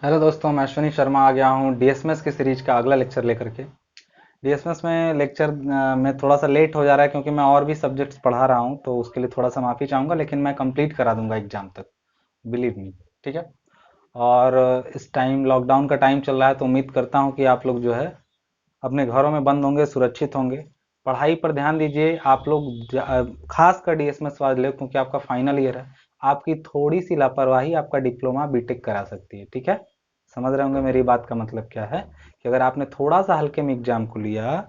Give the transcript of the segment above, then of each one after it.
Hello दोस्तों, मैं अश्विनी शर्मा आ गया हूँ डीएसएमएस की सीरीज का अगला लेक्चर लेकर के। डीएसएमएस में लेक्चर में थोड़ा सा लेट हो जा रहा है क्योंकि मैं और भी सब्जेक्ट्स पढ़ा रहा हूँ, तो उसके लिए थोड़ा सा माफ़ी चाहूँगा, लेकिन मैं कंप्लीट करा दूंगा एग्जाम तक। Believe me. ठीक है। और इस टाइम लॉकडाउन का टाइम चल रहा है, तो उम्मीद करता हूँ कि आप लोग जो है अपने घरों में बंद होंगे, सुरक्षित होंगे। पढ़ाई पर ध्यान दीजिए आप लोग, खास कर डीएसएमएस वाले, क्योंकि आपका फाइनल ईयर है। आपकी थोड़ी सी लापरवाही आपका डिप्लोमा बीटेक करा सकती है। ठीक है। समझ रहे होंगे मेरी बात का मतलब क्या है, कि अगर आपने थोड़ा सा हल्के में एग्जाम को लिया,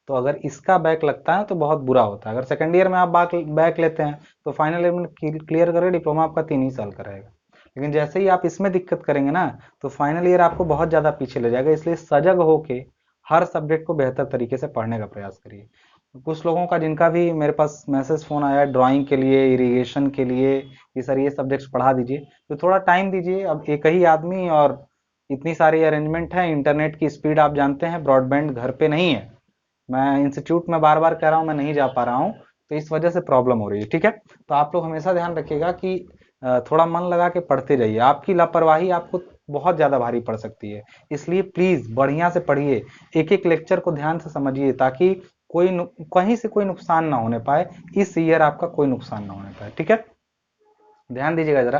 तो अगर इसका बैक लगता है तो बहुत बुरा होता है। अगर सेकंड ईयर में आप बैक लेते हैं तो फाइनल ईयर में क्लियर करें, डिप्लोमा आपका 3 ही साल का रहेगा। लेकिन जैसे ही आप इसमें दिक्कत करेंगे ना, तो फाइनल ईयर आपको बहुत ज़्यादा पीछे ले जाएगा। इसलिए सजग होके हर सब्जेक्ट को बेहतर तरीके से पढ़ने का प्रयास करिए। कुछ लोगों का, जिनका भी मेरे पास मैसेज फ़ोन आया ड्राइंग के लिए, इरिगेशन के लिए, कि सर ये सब्जेक्ट्स पढ़ा दीजिए, तो थोड़ा टाइम दीजिए। अब एक ही आदमी और इतनी सारी अरेंजमेंट है, इंटरनेट की स्पीड आप जानते हैं, ब्रॉडबैंड घर पे नहीं है। मैं इंस्टीट्यूट में बार बार कह रहा हूँ, मैं नहीं जा पा रहा हूँ, तो इस वजह से प्रॉब्लम हो रही है। ठीक है। तो आप लोग हमेशा ध्यान रखिएगा कि थोड़ा मन लगा के पढ़ते जाइए। आपकी लापरवाही आपको बहुत ज़्यादा भारी पड़ सकती है। इसलिए प्लीज़ बढ़िया से पढ़िए, एक एक लेक्चर को ध्यान से समझिए, ताकि कहीं से कोई नुकसान ना होने पाए। इस ईयर आपका कोई नुकसान ना होने पाए। ठीक है। ध्यान दीजिएगा जरा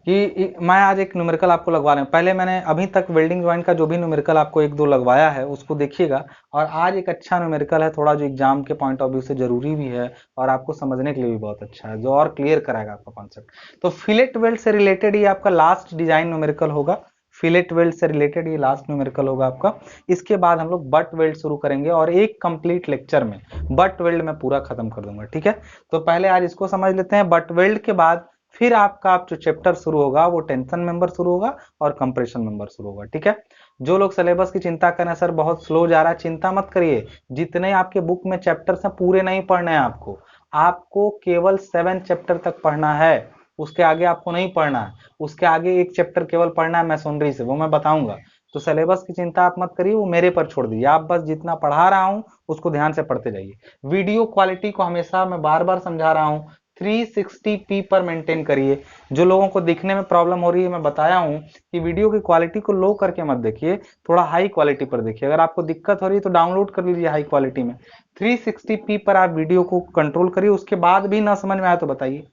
कि मैं आज एक न्यूमेरिकल आपको लगवा रहा हूँ। पहले मैंने अभी तक वेल्डिंग जॉइंट का जो भी न्यूमेरिकल आपको एक दो लगवाया है उसको देखिएगा। और आज एक अच्छा न्यूमेरिकल है, थोड़ा जो एग्जाम के पॉइंट ऑफ व्यू से जरूरी भी है और आपको समझने के लिए भी बहुत अच्छा है, जो और क्लियर कराएगा आपका कॉन्सेप्ट। तो फिलेट वेल्ड से रिलेटेड ये आपका लास्ट डिजाइन न्यूमेरिकल होगा। फिलेट वेल्ड से रिलेटेड ये लास्ट न्यूमेरिकल होगा आपका। इसके बाद हम लोग बट वेल्ड शुरू करेंगे और एक कंप्लीट लेक्चर में बट वेल्ड में पूरा खत्म कर दूंगा। ठीक है। तो पहले आज इसको समझ लेते हैं। बट वेल्ड के बाद फिर आपका आप जो चैप्टर शुरू होगा वो टेंशन मेंबर शुरू होगा और कंप्रेशन मेंबर शुरू होगा। ठीक है। जो लोग सिलेबस की चिंता कर रहे हैं, सर बहुत स्लो जा रहा है, चिंता मत करिए। जितने आपके बुक में चैप्टर्स हैं पूरे नहीं पढ़ने हैं आपको। आपको केवल 7 चैप्टर तक पढ़ना है, उसके आगे आपको नहीं पढ़ना है। उसके आगे एक चैप्टर केवल पढ़ना है मैसोनरी से, वो मैं बताऊंगा। तो सिलेबस की चिंता आप मत करिए, वो मेरे पर छोड़ दीजिए। आप बस जितना पढ़ा रहा हूं उसको ध्यान से पढ़ते जाइए। वीडियो क्वालिटी को हमेशा मैं बार बार समझा रहा हूं, 360p पर मेंटेन करिए। जो लोगों को दिखने में प्रॉब्लम हो रही है, मैं बताया हूं कि वीडियो की क्वालिटी को लो करके मत देखिए, थोड़ा हाई क्वालिटी पर देखिए। अगर आपको दिक्कत हो रही है तो डाउनलोड कर लीजिए हाई क्वालिटी में। 360p पर आप वीडियो को कंट्रोल करिए। उसके बाद भी ना समझ में आया तो बताइए,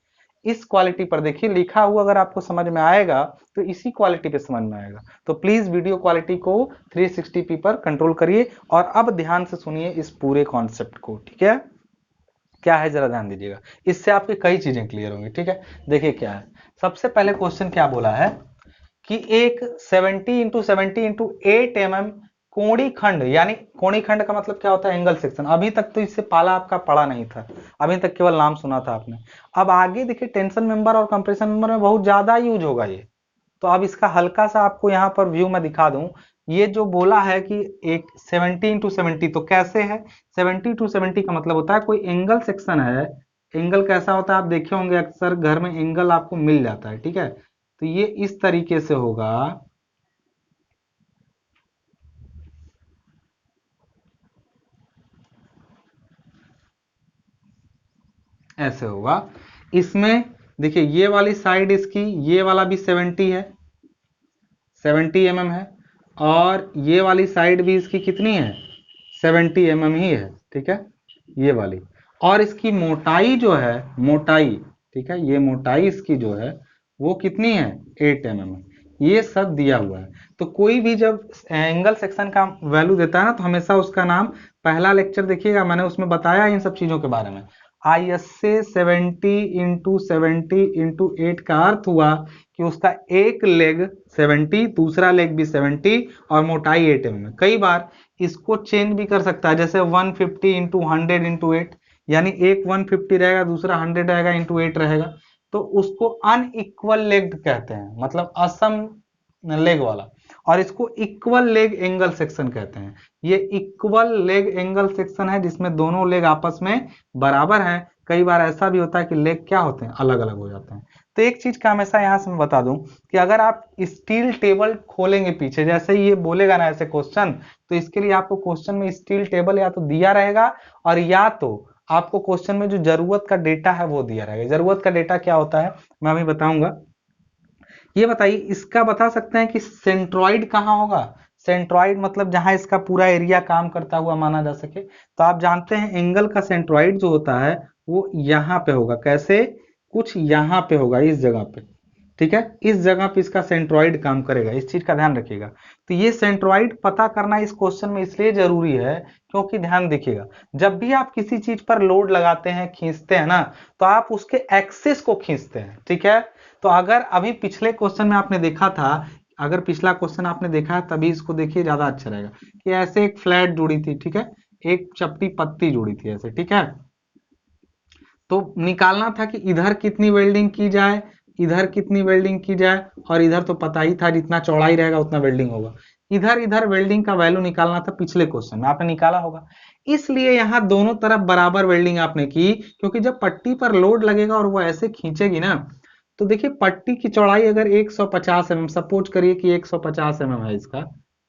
इस क्वालिटी पर देखिए। लिखा हुआ अगर आपको समझ में आएगा तो इसी क्वालिटी पे समझ में आएगा। तो प्लीज वीडियो क्वालिटी को 360p पर कंट्रोल करिए। और अब ध्यान से सुनिए इस पूरे कॉन्सेप्ट को। ठीक है। क्या है जरा ध्यान दीजिएगा, इससे आपकी कई चीजें क्लियर होंगी। ठीक है। देखिए क्या है। सबसे पहले क्वेश्चन क्या बोला है कि एक 70x70x8 mm कोणी खंड, यानी कोणी खंड का मतलब क्या होता है, एंगल सेक्शन। अभी तक तो इससे पाला आपका पड़ा नहीं था, अभी तक केवल नाम सुना था आपने। अब आगे देखिए, टेंशन मेंबर और कंप्रेशन मेंबर में बहुत ज्यादा यूज होगा ये। तो अब इसका हल्का सा आपको यहाँ पर व्यू में दिखा दूं। ये जो बोला है कि एक 70x70, तो कैसे है? 70x70 का मतलब होता है कोई एंगल सेक्शन है। एंगल कैसा होता है आप देखे होंगे, अक्सर घर में एंगल आपको मिल जाता है। ठीक है। तो ये इस तरीके से होगा, ऐसे होगा। इसमें देखिए, ये वाली साइड इसकी, ये वाला भी 70 है, 70 mm है। और ये वाली साइड भी इसकी कितनी है, 70 mm ही है। ठीक है। ये वाली, और इसकी मोटाई जो है, मोटाई, ठीक है, ये मोटाई इसकी जो है वो कितनी है, 8 mm। ये सब दिया हुआ है। तो कोई भी जब एंगल सेक्शन का वैल्यू देता है ना, तो हमेशा उसका नाम, पहला लेक्चर देखिएगा, मैंने उसमें बताया इन सब चीजों के बारे में। आई एस से 70x70x8 का अर्थ हुआ कि उसका एक लेग 70, दूसरा लेग भी 70, और मोटाई 8 mm। कई बार इसको चेंज भी कर सकता है, जैसे 150x100x8, यानी एक 150 रहेगा, दूसरा 100 रहेगा, इंटू 8 रहेगा। तो उसको अनइक्वल लेग कहते हैं, मतलब असम लेग वाला। और इसको इक्वल लेग एंगल सेक्शन कहते हैं। ये इक्वल लेग एंगल सेक्शन है जिसमें दोनों लेग आपस में बराबर हैं। कई बार ऐसा भी होता है कि लेग क्या होते हैं, अलग अलग हो जाते हैं। तो एक चीज का हमेशा यहां से मैं बता दूं कि अगर आप स्टील टेबल खोलेंगे पीछे, जैसे ही ये बोलेगा ना ऐसे क्वेश्चन, तो इसके लिए आपको क्वेश्चन में स्टील टेबल या तो दिया रहेगा, और या तो आपको क्वेश्चन में जो जरूरत का डेटा है वो दिया रहेगा। जरूरत का डेटा क्या होता है मैं अभी बताऊंगा। ये बताइए इसका बता सकते हैं कि सेंट्रॉइड कहाँ होगा? सेंट्रॉइड मतलब जहां इसका पूरा एरिया काम करता हुआ माना जा सके। तो आप जानते हैं एंगल का सेंट्रॉइड जो होता है वो यहाँ पे होगा। कैसे? कुछ यहाँ पे होगा, इस जगह पे। ठीक है, इस जगह पे इसका सेंट्रॉइड काम करेगा, इस चीज का ध्यान रखिएगा। तो ये सेंट्रॉइड पता करना इस क्वेश्चन में इसलिए जरूरी है क्योंकि ध्यान देखिएगा, जब भी आप किसी चीज पर लोड लगाते हैं, खींचते हैं ना, तो आप उसके एक्सिस को खींचते हैं। ठीक है, तो अगर अभी पिछले क्वेश्चन में आपने देखा था, अगर पिछला क्वेश्चन आपने देखा है तभी इसको देखिए, ज्यादा अच्छा रहेगा कि ऐसे एक फ्लैट जुड़ी थी। ठीक है, एक चपटी पत्ती जुड़ी थी ऐसे। ठीक है, तो निकालना था कि इधर कितनी वेल्डिंग की जाए, इधर कितनी वेल्डिंग की जाए, और इधर तो पता ही था जितना चौड़ाई रहेगा उतना वेल्डिंग होगा। इधर इधर वेल्डिंग का वैल्यू निकालना था, पिछले क्वेश्चन में आपने निकाला होगा। इसलिए यहां दोनों तरफ बराबर वेल्डिंग आपने की, क्योंकि जब पट्टी पर लोड लगेगा और वो ऐसे खींचेगी ना, तो देखिए पट्टी की चौड़ाई अगर 150 mm, सपोज करिए कि 150 mm है, इसका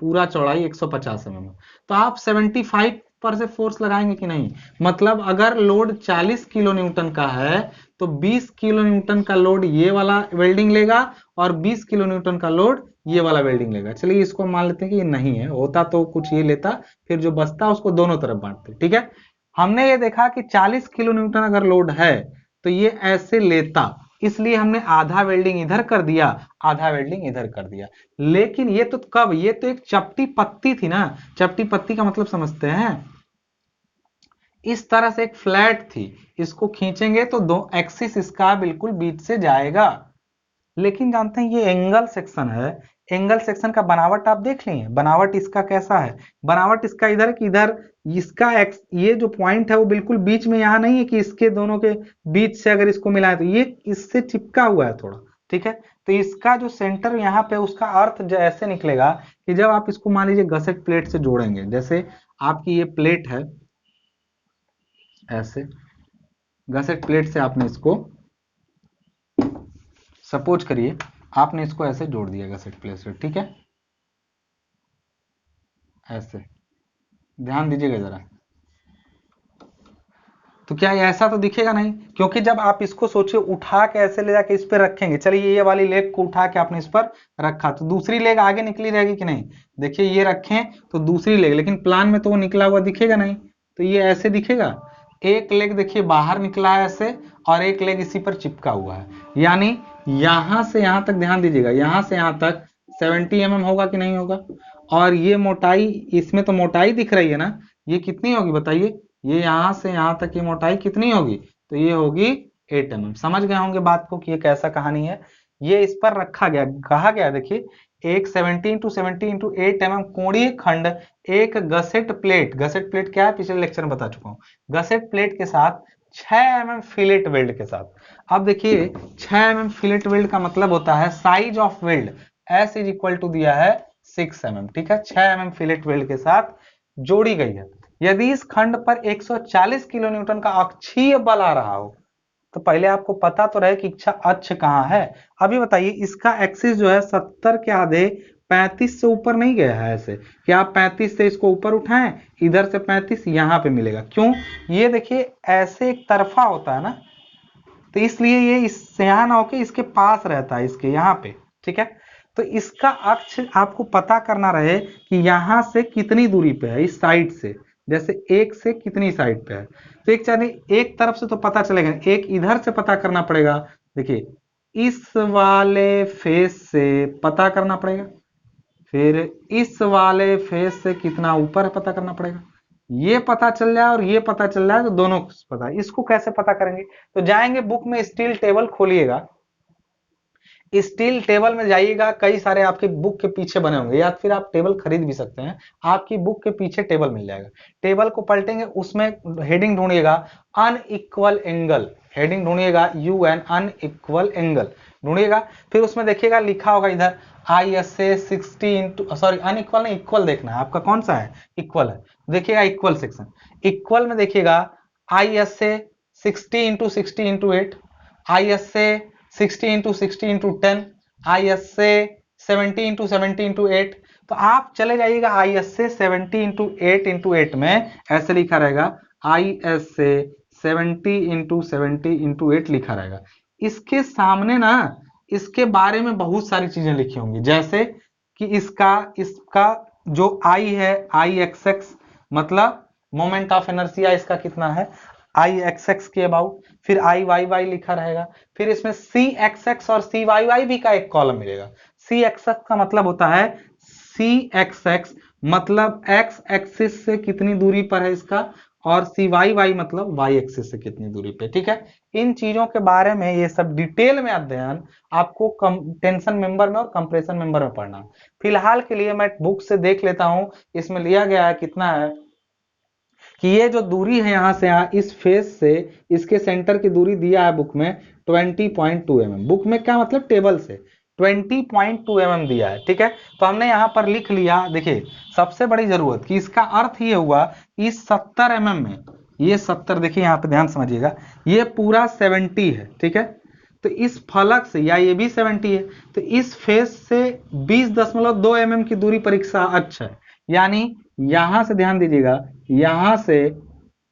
पूरा चौड़ाई 150 mm है, तो आप 75 पर से फोर्स लगाएंगे कि नहीं? मतलब अगर लोड 40 किलो न्यूटन का है तो 20 किलो न्यूटन का लोड ये वाला वेल्डिंग लेगा और 20 किलो न्यूटन का लोड ये वाला वेल्डिंग लेगा। चलिए इसको मान लेते हैं कि ये नहीं है, होता तो कुछ ये लेता, फिर जो बचता उसको दोनों तरफ बांटते। ठीक है, हमने ये देखा कि 40 किलो न्यूटन अगर लोड है तो ये ऐसे लेता, इसलिए हमने आधा वेल्डिंग इधर कर दिया, आधा वेल्डिंग इधर कर दिया। लेकिन ये तो कब? ये तो एक चपटी पत्ती थी ना। चपटी पत्ती का मतलब समझते हैं? इस तरह से एक फ्लैट थी, इसको खींचेंगे तो दो एक्सिस इसका बिल्कुल बीच से जाएगा। लेकिन जानते हैं ये एंगल सेक्शन है, एंगल सेक्शन का बनावट आप देख लिए, बनावट इसका कैसा है? बनावट इसका इधर कि इधर, इसका एक्स, ये जो पॉइंट है वो बिल्कुल बीच में यहाँ नहीं है कि इसके दोनों के बीच से अगर इसको मिलाएं तो ये इससे चिपका हुआ है थोड़ा। ठीक है, तो इसका जो सेंटर यहाँ पे, उसका अर्थ जो ऐसे निकलेगा कि जब आप इसको मान लीजिए गसेट प्लेट से जोड़ेंगे, जैसे आपकी ये प्लेट है, ऐसे गसेट प्लेट से आपने इसको, सपोज करिए आपने इसको ऐसे जोड़ दिया गसेट प्लेट से। ठीक है, ऐसे ध्यान दीजिएगा जरा। तो क्या ये ऐसा तो दिखेगा नहीं, क्योंकि जब आप इसको सोचिए उठा के ऐसे ले जाके इस पर रखेंगे, चलिए ये वाली लेग को उठा के आपने इस पर रखा तो दूसरी लेग आगे निकली रहेगी कि नहीं? देखिए ये रखें तो दूसरी लेग, लेकिन प्लान में तो वो निकला हुआ दिखेगा नहीं, तो ये ऐसे दिखेगा। एक लेग देखिए बाहर निकला है ऐसे, और एक लेग इसी पर चिपका हुआ है, यानी यहां से यहां तक, ध्यान दीजिएगा, यहां से यहां तक 70 mm होगा कि नहीं होगा? और ये मोटाई, इसमें तो मोटाई दिख रही है ना, ये कितनी होगी बताइए? ये यहां से यहां तक की मोटाई कितनी होगी? तो ये होगी 8 mm। समझ गए होंगे बात को कि ये कैसा कहानी है। ये इस पर रखा गया, कहा गया देखिए, एक 70 × 70 × 8 mm कोणीय खंड एक गसेट प्लेट, गसेट प्लेट क्या है पिछले लेक्चर में बता चुका हूं, गसेट प्लेट के साथ 6 mm फिलेट वेल्ड के साथ। अब देखिए 6 mm फिलेट वेल्ड का मतलब होता है size of weld S is equal to दिया है 6 mm। ठीक है, 6 mm फिलेट वेल्ड के साथ जोड़ी गई है। यदि इस खंड पर 140 किलो न्यूटन का अक्षीय बल आ रहा हो, तो पहले आपको पता तो रहे कि इच्छा अक्ष कहां है। अभी बताइए इसका एक्सिस जो है 70 के आधे 35 से ऊपर नहीं गया है ऐसे कि आप 35 से इसको ऊपर उठाएं, इधर से 35 यहां पे मिलेगा। क्यों? ये देखिए ऐसे एक तरफा होता है ना, तो इसलिए ये इससे यहां ना होके इसके पास रहता है, इसके यहाँ पे। ठीक है, तो इसका अक्ष आपको पता करना रहे कि यहां से कितनी दूरी पे है, इस साइड से, जैसे एक से कितनी साइड पे है। तो एक चलिए एक तरफ से तो पता चलेगा, एक इधर से पता करना पड़ेगा। देखिए इस वाले फेस से पता करना पड़ेगा, फिर इस वाले फेस से कितना ऊपर है पता करना पड़ेगा। ये पता चल जाए और ये पता चल जाए तो दोनों पता है। इसको कैसे पता करेंगे? तो जाएंगे बुक में, स्टील टेबल खोलिएगा, स्टील टेबल में जाइएगा, कई सारे आपके बुक के पीछे बने होंगे, या फिर आप टेबल खरीद भी सकते हैं, आपकी बुक के पीछे टेबल मिल जाएगा। टेबल को पलटेंगे, उसमें हेडिंग ढूंढिएगा अनइक्वल एंगल, हेडिंग ढूंढिएगा UN अनइक्वल एंगल ढूंढिएगा। फिर उसमें देखिएगा लिखा होगा इधर ISA 60 इंटू, सॉरी अनइक्वल नहीं, इक्वल देखना है आपका कौन सा है, इक्वल है। देखिएगा इक्वल सेक्शन, इक्वल में देखिएगा ISA 60 × 60 × 8, ISA 60 × 60 × 10, ISA 70 × 70 × 8। तो आप चले जाइएगा ISA 70 × 8 × 8 में, ऐसे लिखा रहेगा ISA 70 × 70 × 8 लिखा रहेगा। इसके सामने ना इसके बारे में बहुत सारी चीजें लिखी होंगी, जैसे कि इसका जो आई है, आई एक्स एक्स मतलब मोमेंट ऑफ इनर्शिया इसका कितना है, आई एक्स एक्स के अबाउट, फिर आई वाई वाई लिखा रहेगा, फिर इसमें सी एक्स एक्स और सी वाई वाई भी का एक कॉलम मिलेगा। सी एक्स एक्स का मतलब होता है, सी एक्स एक्स मतलब एक्स एक्सिस से कितनी दूरी पर है इसका, और सी वाई वाई मतलब वाई एक्सिस से कितनी दूरी पे, ठीक है। इन चीजों के बारे में ये सब डिटेल में अध्ययन आपको टेंशन मेंबर में और कंप्रेशन मेंबर में पढ़ना। फिलहाल के लिए मैं बुक से देख लेता हूं, इसमें लिया गया है कितना है कि ये जो दूरी है यहां से यहां, इस फेस से इसके सेंटर की दूरी दिया है बुक में 20.2 mm। बुक में क्या मतलब, टेबल से 20.2 mm दिया है, ठीक है। तो हमने यहां पर लिख लिया। देखिए सबसे बड़ी जरूरत कि इसका अर्थ ये हुआ कि 70 mm में, ये 70, देखिए यहां पे ध्यान समझिएगा, ये पूरा 70 है, ठीक है। तो इस फलक से, या ये भी 70 है, तो इस फेस से 20.2 mm की दूरी पर इसका अक्ष है। यानी यहां से ध्यान दीजिएगा, यहां से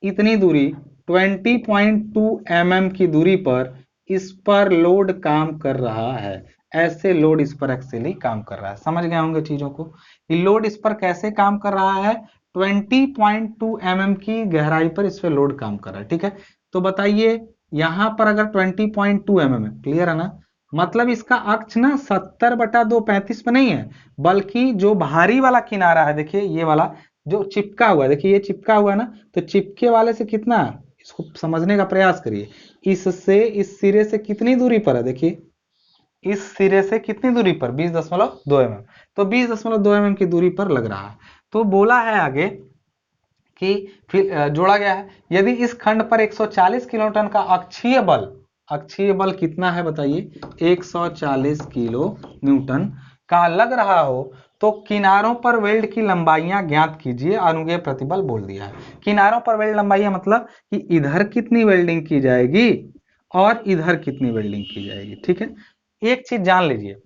इतनी दूरी 20.2 mm की दूरी पर इस पर लोड काम कर रहा है। ऐसे लोड इस पर एक्चुअली काम कर रहा है। समझ गए होंगे चीजों को, ये लोड इस पर कैसे काम कर रहा है, 20.2 mm की गहराई पर इस पर लोड काम कर रहा है, ठीक है। तो बताइए यहां पर अगर 20.2 mm है, क्लियर है ना, मतलब इसका अक्ष ना 70/2 35 पे नहीं है, बल्कि जो भारी वाला किनारा है, देखिए ये वाला जो चिपका हुआ है, देखिए ये चिपका हुआ है ना, तो चिपके वाले से कितना, इसको समझने का प्रयास करिए, इससे इस सिरे से कितनी दूरी पर है, देखिए इस सिरे से कितनी दूरी पर, 20.2 mm। तो 20.2 mm की दूरी पर लग रहा है। तो बोला है आगे कि फिर जोड़ा गया है, यदि इस खंड पर 140 किलोन्यूटन का अक्षीय बल कितना है बताइए, 140 किलो न्यूटन का लग रहा हो, तो किनारों पर वेल्ड की लंबाइयां ज्ञात कीजिए। अनुज्ञेय प्रतिबल बोल दिया है। किनारों पर वेल्ड लंबाइयां मतलब कि इधर कितनी वेल्डिंग की जाएगी और इधर कितनी वेल्डिंग की जाएगी, ठीक है। एक चीज जान लीजिए,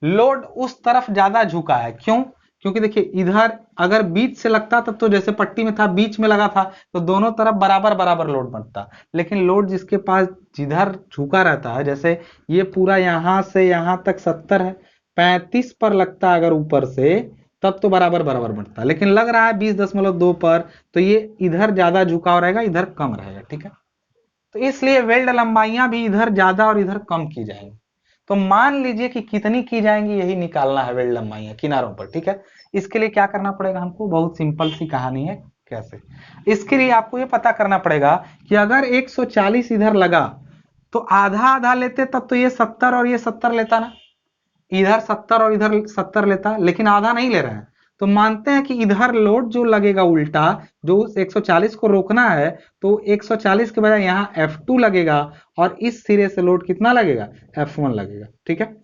लोड उस तरफ ज्यादा झुका है, क्यों, क्योंकि देखिए इधर अगर बीच से लगता था, तो जैसे पट्टी में था बीच में लगा था, तो दोनों तरफ बराबर बराबर लोड बनता। लेकिन लोड जिसके पास जिधर झुका रहता है, जैसे ये पूरा यहां से यहां तक 70 है, 35 पर लगता अगर ऊपर से, तब तो बराबर बराबर बनता, लेकिन लग रहा है 20.2 पर, तो ये इधर ज्यादा झुकाव रहेगा, इधर कम रहेगा, ठीक है। तो इसलिए वेल्ड लंबाइयां भी इधर ज्यादा और इधर कम की जाएंगी। तो मान लीजिए कि कितनी की जाएंगी, यही निकालना है वेल्ड लंबाइयां किनारों पर, ठीक है। इसके लिए क्या करना पड़ेगा हमको, बहुत सिंपल सी कहानी है। कैसे, इसके लिए आपको ये पता करना पड़ेगा कि अगर 140 इधर लगा, तो आधा आधा लेते तब तो ये 70 और ये 70 लेता ना, इधर 70 और इधर 70 लेता, लेकिन आधा नहीं ले रहे हैं। तो मानते हैं कि इधर लोड जो लगेगा उल्टा, जो 140 को रोकना है, तो 140 के बजाय यहाँ F2 लगेगा, और इस सिरे से लोड कितना लगेगा, F1 लगेगा, ठीक है।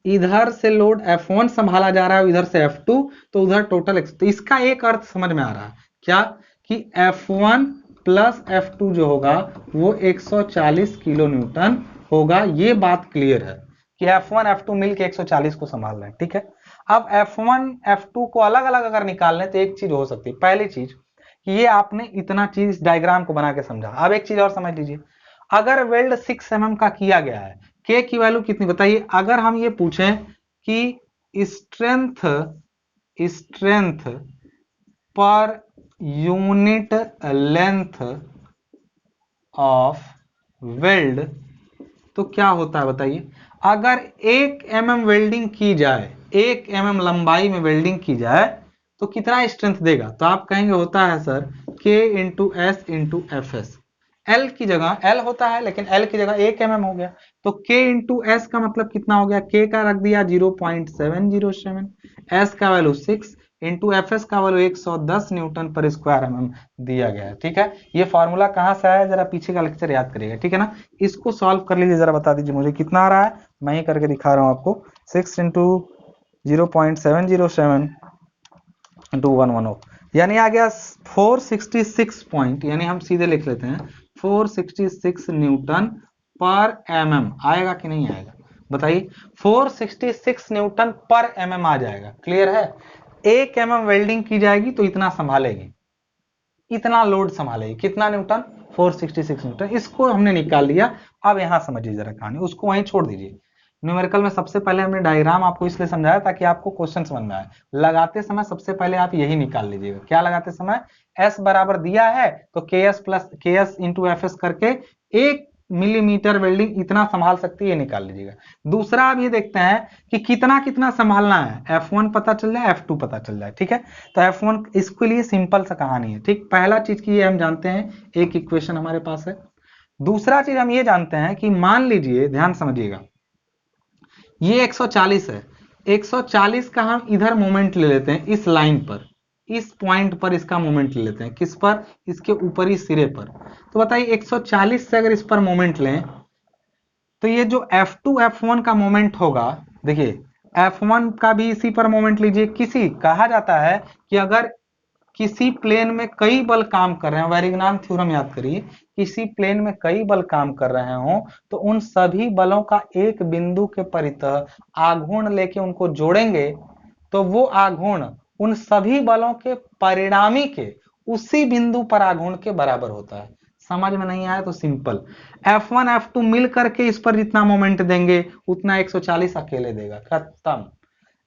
इधर से लोड F1 संभाला जा रहा है, इधर से F2, तो उधर टोटल, तो इसका एक अर्थ समझ में आ रहा है क्या, कि F1 प्लस F2 जो होगा वो 140 किलो न्यूटन होगा। ये बात क्लियर है कि F1 F2 मिलके 140 को संभाल रहे हैं, ठीक है। अब F1 F2 को अलग अलग अगर निकाल लें, तो एक चीज हो सकती है, पहली चीज कि ये आपने इतना चीज डायग्राम को बना के समझा। अब एक चीज और समझ लीजिए, अगर वेल्ड 6 mm का किया गया है, के की वैल्यू कितनी बताइए। अगर हम ये पूछें कि strength strength per unit length of weld, तो क्या होता है बताइए। अगर 1 mm वेल्डिंग की जाए, 1 mm लंबाई में वेल्डिंग की जाए, तो कितना स्ट्रेंथ देगा, तो आप कहेंगे होता है sir K into S into F S. L की जगह एल होता है, लेकिन एल की जगह 1 mm हो गया, तो K इंटू एस का मतलब कितना हो गया, K का रख दिया 0.707, एस का वैल्यू 6 इंटू एफ एस का वैल्यू 110 न्यूटन पर स्क्वायर mm दिया गया है, ठीक है। ये फॉर्मूला कहां से आया, जरा पीछे का लेक्चर याद करिएगा, ठीक है ना। इसको सॉल्व कर लीजिए, जरा बता दीजिए मुझे कितना आ रहा है, मैं ही करके दिखा रहा हूं आपको। 6 इंटू 0.707 इंटू 110, यानी आ गया 466 पॉइंट, यानी हम सीधे लिख लेते हैं 466 न्यूटन पर mm। आएगा कि नहीं आएगा बताइए, 466 न्यूटन पर mm आ जाएगा, क्लियर है। 1 mm वेल्डिंग की जाएगी तो इतना संभालेगी, इतना लोड संभालेगी, कितना न्यूटन, 466 न्यूटन। इसको हमने निकाल लिया। अब यहां समझिए जरा कहानी, उसको वहीं छोड़ दीजिए। न्यूमेरिकल में सबसे पहले हमने डायग्राम आपको इसलिए समझाया ताकि आपको क्वेश्चन समझ में आए। लगाते समय सबसे पहले आप यही निकाल लीजिएगा। क्या लगाते समय? एस बराबर दिया है तो के एस प्लस के एस इंटू एफ एस करके 1 मिलीमीटर वेल्डिंग इतना संभाल सकती है, ये निकाल लीजिएगा। दूसरा आप ये देखते हैं कि कितना कितना संभालना है, F1 पता चल जाए, F2 पता चल जाए। ठीक है, तो F1 इसके लिए सिंपल सा कहानी है। ठीक, पहला चीज की ये हम जानते हैं, एक इक्वेशन हमारे पास है। दूसरा चीज हम ये जानते हैं कि मान लीजिए, ध्यान समझिएगा, ये 140 है, 140 का हम इधर मोमेंट ले लेते हैं, इस लाइन पर, इस पॉइंट पर इसका मोमेंट ले लेते हैं। किस पर? इसके ऊपरी सिरे पर। तो बताइए 140 से अगर इस पर मोमेंट लें तो ये जो F2 F1 का मोमेंट होगा, देखिए F1 का भी इसी पर मोमेंट लीजिए। किसी कहा जाता है कि अगर किसी प्लेन में कई बल काम कर रहे हैं, वैरिग्नान थ्योरम याद करिए, किसी प्लेन में कई बल काम कर रहे हो तो उन सभी बलों का एक बिंदु के परितः आघूर्ण लेके उनको जोड़ेंगे तो वो आघूर्ण उन सभी बलों के परिणामी के उसी बिंदु पर आघूर्ण के बराबर होता है। समझ में नहीं आया तो सिंपल, F1 F2 मिल करके इस पर जितना मोमेंट देंगे उतना 140 अकेले देगा, खत्म।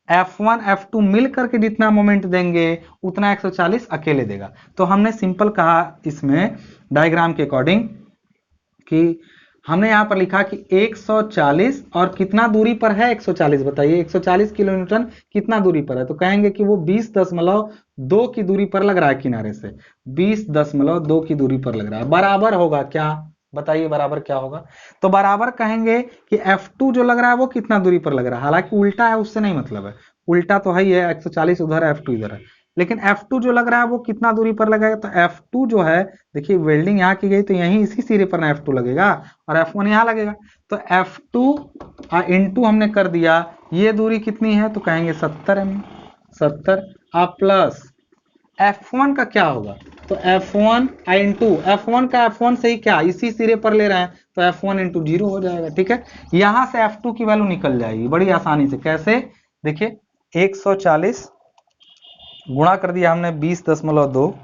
F1 F2 मिल करके जितना मोमेंट देंगे उतना 140 अकेले देगा। तो हमने सिंपल कहा इसमें डायग्राम के अकॉर्डिंग कि हमने यहां पर लिखा कि 140 और कितना दूरी पर है 140, बताइए 140 किलो न्यूटन कितना दूरी पर है? तो कहेंगे कि वो 20.2 की दूरी पर लग रहा है किनारे से, 20.2 की दूरी पर लग रहा है। बराबर होगा क्या? बताइए बराबर क्या होगा? तो बराबर कहेंगे कि F2 जो लग रहा है वो कितना दूरी पर लग रहा है, हालांकि उल्टा है उससे नहीं मतलब है, उल्टा तो है ही है, 140 उधर है F2 इधर है, लेकिन F2 जो लग रहा है वो कितना दूरी पर लगेगा? तो F2 जो है, देखिए वेल्डिंग यहाँ की गई तो यहीं इसी सिरे पर ना F2 लगेगा और F1 यहाँ लगेगा, तो F2 इंटू हमने कर दिया, ये दूरी कितनी है? तो कहेंगे 70 mm, 70 आप प्लस F1 का क्या होगा? तो F1 इंटू F1 का F1 से ही क्या इसी सिरे पर ले रहे हैं तो F1 इंटू 0 हो जाएगा। ठीक है, यहां से F2 की वैल्यू निकल जाएगी बड़ी आसानी से। कैसे? देखिए 140 गुणा कर दिया हमने 20.2,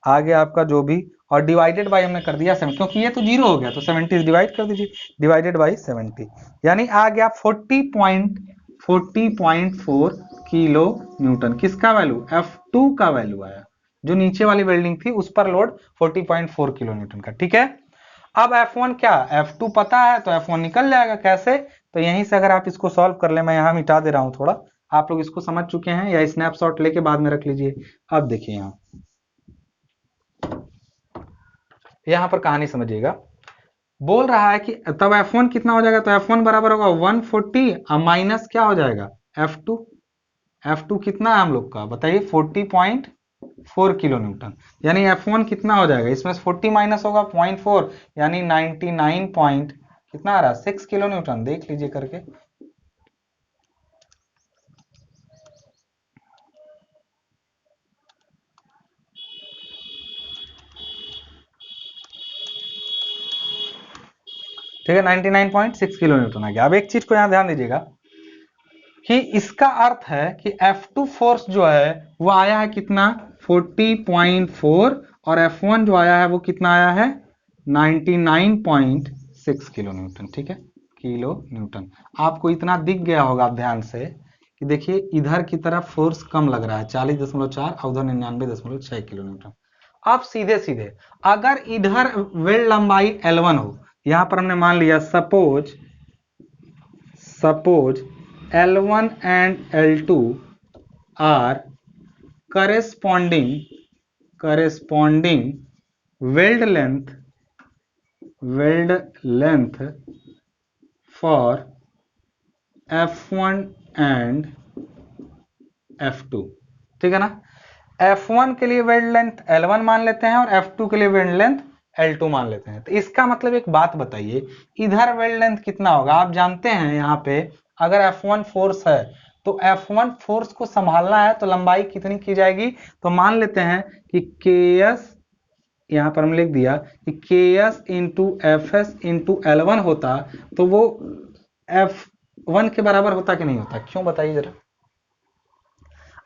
आगे आपका जो भी, और डिवाइडेड बाय हमने कर दिया 70, क्योंकि ये तो 0 हो गया तो 70 डिवाइड कर दीजिए, डिवाइडेड बाय 70, यानी आ गया 40.4 किलो न्यूटन। किसका वैल्यू? F2 का वैल्यू आया, जो नीचे वाली वेल्डिंग थी उस पर लोड 40.4 किलो न्यूटन का। ठीक है, अब F1 क्या, F2 पता है तो F1 निकल जाएगा। कैसे? तो यहीं से अगर आप इसको सॉल्व कर ले, मैं यहां मिटा दे रहा हूं थोड़ा, आप लोग इसको समझ चुके हैं या स्नैपशॉट लेके बाद में रख लीजिए। अब देखिए यहां पर कहानी समझिएगा, बोल रहा है कि तब F1 कितना हो जाएगा? तो F1 बराबर होगा 140 माइनस क्या हो जाएगा? F2, F2 कितना है हम लोग का, बताइए 40.4 किलो न्यूटन, यानी F1 कितना हो जाएगा? इसमें से 40 माइनस होगा 0.4, यानी 99 पॉइंट कितना आ रहा है? 6 किलो न्यूटन। देख लीजिए करके, ठीक है, 99.6 किलो न्यूटन आ गया। अब एक चीज को यहां ध्यान दीजिएगा कि इसका अर्थ है कि F2 फोर्स जो है वो आया है कितना? 40.4, और F1 जो आया है वो कितना आया है? 99.6 किलो न्यूटन। ठीक है, किलो न्यूटन। आपको इतना दिख गया होगा आप ध्यान से कि देखिए इधर की तरफ फोर्स कम लग रहा है 40.4 और उधर 99.6 किलो न्यूटन। अब सीधे सीधे अगर इधर वेल्ड लंबाई L1 हो, यहां पर हमने मान लिया suppose L1 and L2 are corresponding weld length for F1 and F2। ठीक है ना, F1 के लिए वेल्ड लेंथ L1 मान लेते हैं और F2 के लिए वेल्ड लेंथ L2 मान लेते हैं। तो इसका मतलब एक बात बताइए, इधर वेल्ड लेंथ कितना होगा? आप जानते हैं यहाँ पे अगर F1 फोर्स है तो F1 फोर्स को संभालना है तो लंबाई कितनी की जाएगी? तो मान लेते हैं कि KS, यहाँ पर हम लिख दिया कि KS into FS into L1 होता तो वो F1 के बराबर होता कि नहीं होता? क्यों, बताइए जरा,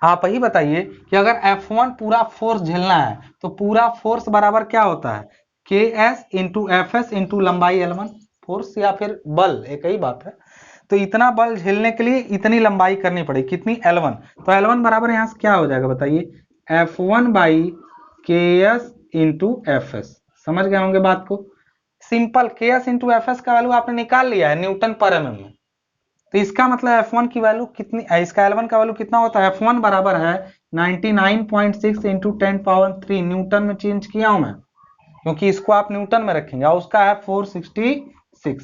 आप ही बताइए कि अगर F1 पूरा फोर्स झेलना है तो पूरा फोर्स बराबर क्या होता है? KS इंटू FS इंटू लंबाई L1, फोर्स या फिर बल एक ही बात है। तो इतना बल झेलने के लिए इतनी लंबाई करनी पड़ेगी, कितनी L1। तो L1 बराबर यहाँ से क्या हो जाएगा बताइए, F1 बाई के एस इंटू एफ एस। समझ गए होंगे बात को। सिंपल, के एस इंटू एफ एस का वैल्यू आपने निकाल लिया है न्यूटन पर एम में। तो इसका मतलब F1 की वैल्यू कितनी, इसका L1 का वैल्यू कितना होता है, F1 बराबर है 99.6 इंटू 10⁻³ न्यूटन में चेंज किया हूं मैं, क्योंकि इसको आप न्यूटन में रखेंगे और उसका है 466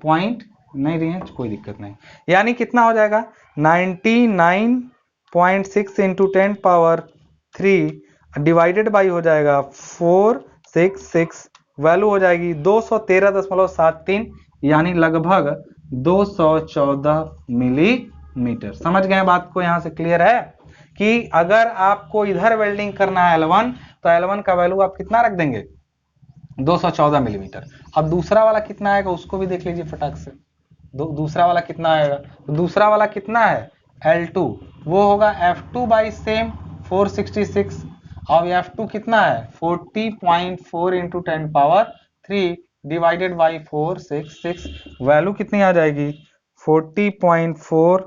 पॉइंट, नहीं रही है कोई दिक्कत नहीं, यानी कितना हो जाएगा 99.6 इंटू 10⁻³ डिवाइडेड बाई हो जाएगा 466, वैल्यू हो जाएगी 213.73, यानी लगभग 214 मिलीमीटर। समझ गए बात को, यहां से क्लियर है कि अगर आपको इधर वेल्डिंग करना है L1, तो L1 का वैल्यू आप कितना रख देंगे, 214 मिलीमीटर। अब दूसरा वाला कितना आएगा उसको भी देख लीजिए फटाक से। दूसरा वाला कितना आएगा, तो दूसरा वाला कितना है L2, वो होगा F2 बाई सेम 466, और F2 कितना है 40.4 इंटू 10⁻³ डिवाइडेड बाई 466, वैल्यू कितनी आ जाएगी 40.4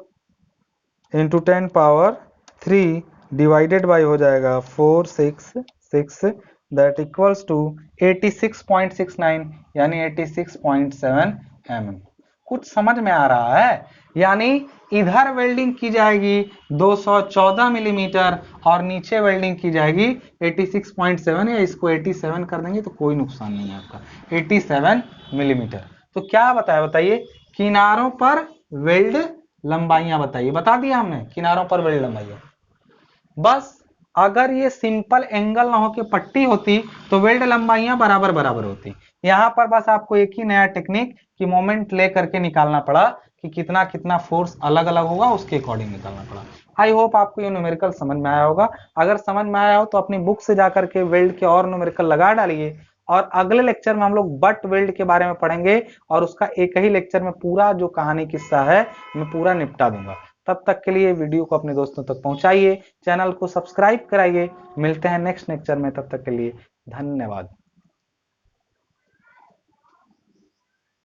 इंटू 10⁻³ डिवाइडेड बाई हो जाएगा 466, दैट इक्वल्स टू 86.69, यानी 86.7 mm। कुछ समझ में आ रहा है, यानी इधर वेल्डिंग की जाएगी 214 मिलीमीटर और नीचे वेल्डिंग की जाएगी 86.7, या इसको 87 कर देंगे तो कोई नुकसान नहीं है आपका, 87 मिलीमीटर। तो क्या बताइए, किनारों पर वेल्ड लंबाइयां बताइए, बता दिया हमने किनारों पर वेल्ड लंबाइयां। बस अगर ये सिंपल एंगल ना हो के पट्टी होती तो वेल्ड लंबाइयां बराबर बराबर होती। यहां पर बस आपको एक ही नया टेक्निक कि मोमेंट ले करके निकालना पड़ा कि कितना कितना फोर्स अलग अलग होगा, उसके अकॉर्डिंग निकालना पड़ा। आई होप आपको ये न्यूमेरिकल समझ में आया होगा। अगर समझ में आया हो तो अपनी बुक से जाकर के वेल्ड के और न्यूमेरिकल लगा डालिए, और अगले लेक्चर में हम लोग बट वेल्ड के बारे में पढ़ेंगे, और उसका एक ही लेक्चर में पूरा जो कहानी किस्सा है मैं पूरा निपटा दूंगा। तब तक के लिए वीडियो को अपने दोस्तों तक पहुंचाइए, चैनल को सब्सक्राइब कराइए। मिलते हैं नेक्स्ट लेक्चर में, तब तक के लिए धन्यवाद।